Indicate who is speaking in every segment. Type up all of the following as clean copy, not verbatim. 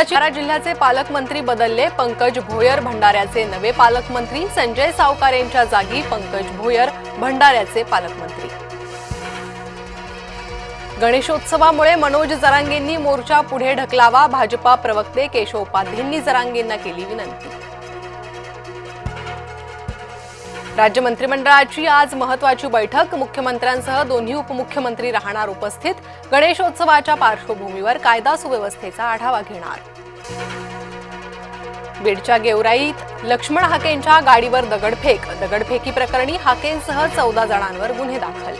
Speaker 1: भंडारा जिल्ह्याचे पालकमंत्री बदलले। पंकज भोयर भंडाऱ्याचे नवे पालकमंत्री। संजय सावकार यांच्या जागी पंकज भोयर भंडाऱ्याचे पालकमंत्री। गणेशोत्सवामुळे मनोज जरांगेंनी मोर्चा पुढे ढकलावा। भाजपा प्रवक्ते केशव उपाध्येंनी जरांगेंना केली विनंती। राज्य मंत्रिमंडळाची आज महत्त्वाची बैठक। मुख्यमंत्र्यांसह दोन्ही उपमुख्यमंत्री राहणार उपस्थित। गणेशोत्सवाच्या पार्श्वभूमीवर कायदा सुव्यवस्थेचा आढावा घेणार। बीडच्या गेवराईत लक्ष्मण हाकेंच्या गाडीवर दगडफेक। दगडफेकी प्रकरणी हाकेंसह 14 जणांवर गुन्हे दाखल।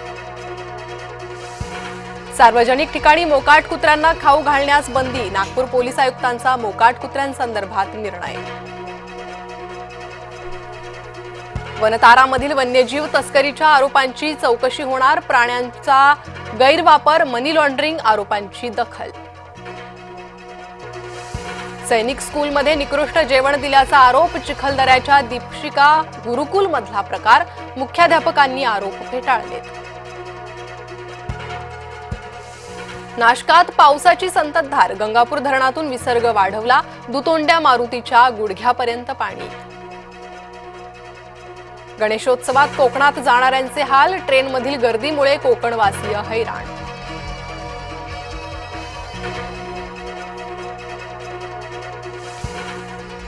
Speaker 1: सार्वजनिक ठिकाणी मोकाट कुत्र्यांना खाऊ घालण्यास बंदी। नागपूर पोलीस आयुक्तांचा मोकाट कुत्र्यांसंदर्भात निर्णय। वनतारामधील वन्यजीव तस्करीच्या आरोपांची चौकशी होणार। प्राण्यांचा गैरवापर, मनी लॉन्ड्रिंग आरोपांची दखल। सैनिक स्कूलमध्ये निकृष्ट जेवण दिल्याचा आरोप। चिखलदऱ्याच्या दीपशिका गुरुकुल मधला प्रकार। मुख्याध्यापकांनी आरोप फेटाळलेत। नाशकात पावसाची संततधार। गंगापूर धरणातून विसर्ग वाढवला। दुतोंड्या मारुतीच्या गुडघ्यापर्यंत पाणी। गणेशोत्सवात कोकणात जाणाऱ्यांचे हाल। ट्रेनमधील गर्दीमुळे कोकणवासीय हैराण।